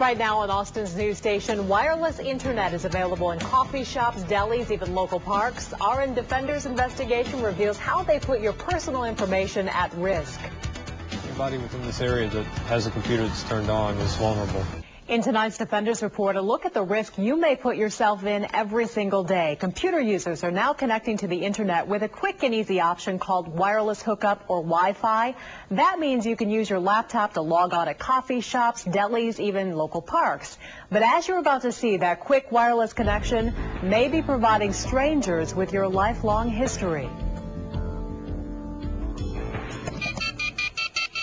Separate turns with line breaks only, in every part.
Right now on Austin's news station, wireless internet is available in coffee shops, delis, even local parks. RN Defender's investigation reveals how they put your personal information at risk.
Anybody within this area that has a computer that's turned on is vulnerable.
In tonight's Defenders Report, a look at the risk you may put yourself in every single day. Computer users are now connecting to the internet with a quick and easy option called wireless hookup or Wi-Fi. That means you can use your laptop to log on at coffee shops, delis, even local parks. But as you're about to see, that quick wireless connection may be providing strangers with your lifelong history.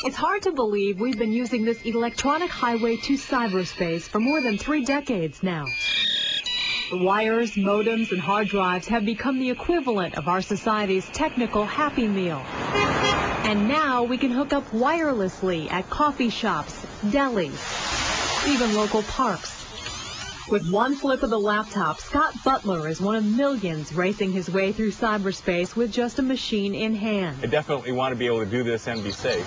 It's hard to believe we've been using this electronic highway to cyberspace for more than 3 decades now. The wires, modems, and hard drives have become the equivalent of our society's technical Happy Meal. And now we can hook up wirelessly at coffee shops, delis, even local parks. With one flip of the laptop, Scott Butler is one of millions racing his way through cyberspace with just a machine in hand.
I definitely want to be able to do this and be safe.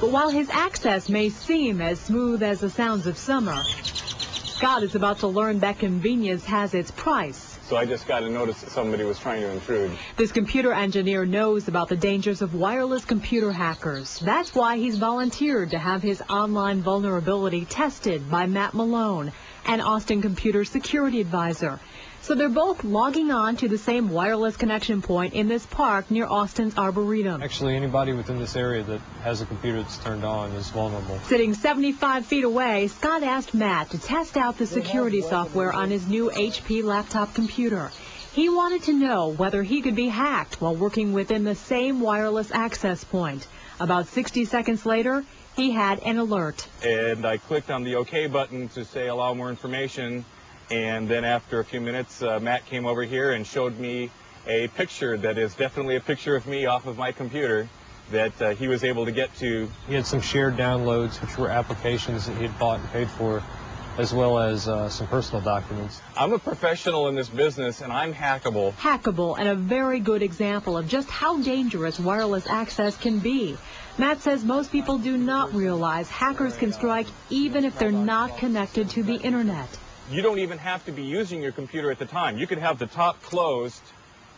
But while his access may seem as smooth as the sounds of summer, Scott is about to learn that convenience has its price.
So I just got a notice that somebody was trying to intrude.
This computer engineer knows about the dangers of wireless computer hackers. That's why he's volunteered to have his online vulnerability tested by Matt Malone, an Austin computer security advisor. So they're both logging on to the same wireless connection point in this park near Austin's Arboretum.
Actually, anybody within this area that has a computer that's turned on is vulnerable.
Sitting 75 feet away, Scott asked Matt to test out the security software on his new HP laptop computer. He wanted to know whether he could be hacked while working within the same wireless access point. About 60 seconds later, he had an alert.
And I clicked on the OK button to say allow more information. And then after a few minutes, Matt came over here and showed me a picture that is definitely a picture of me off of my computer that he was able to get to.
He had some shared downloads, which were applications that he had bought and paid for, as well as some personal documents.
I'm a professional in this business, and I'm hackable.
Hackable, and a very good example of just how dangerous wireless access can be. Matt says most people do not realize hackers can strike even if they're not connected to the internet.
You don't even have to be using your computer at the time. You could have the top closed,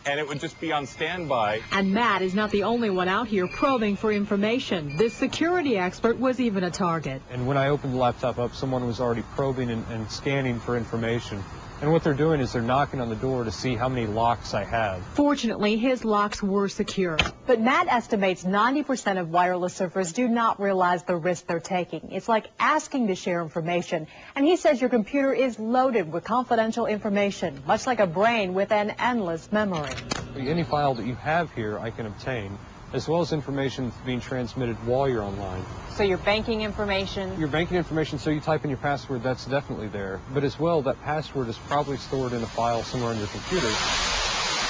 and it would just be on standby.
And Matt is not the only one out here probing for information. This security expert was even a target.
And when I opened the laptop up, someone was already probing and scanning for information. And what they're doing is they're knocking on the door to see how many locks I have.
Fortunately, his locks were secure. But Matt estimates 90% of wireless surfers do not realize the risk they're taking. It's like asking to share information. And he says your computer is loaded with confidential information, much like a brain with an endless memory.
Any file that you have here I can obtain, as well as information that's being transmitted while you're online.
So your banking information?
Your banking information, so you type in your password, that's definitely there. But as well, that password is probably stored in a file somewhere on your computer.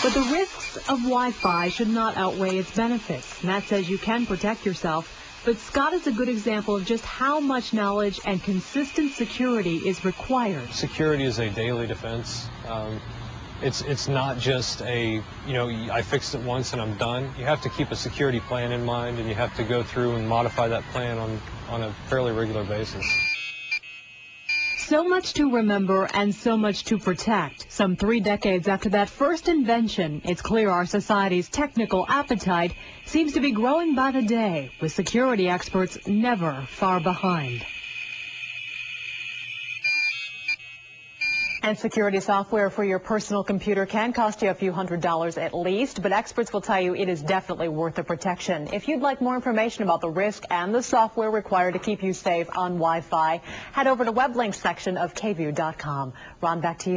But the risks of Wi-Fi should not outweigh its benefits. Matt says you can protect yourself, but Scott is a good example of just how much knowledge and consistent security is required.
Security is a daily defense. It's not just a, I fixed it once and I'm done. You have to keep a security plan in mind, and you have to go through and modify that plan on a fairly regular basis.
So much to remember and so much to protect. Some 3 decades after that first invention, it's clear our society's technical appetite seems to be growing by the day, with security experts never far behind. And security software for your personal computer can cost you a few $100s at least, but experts will tell you it is definitely worth the protection. If you'd like more information about the risk and the software required to keep you safe on Wi-Fi, head over to web links section of kview.com. Ron, back to you.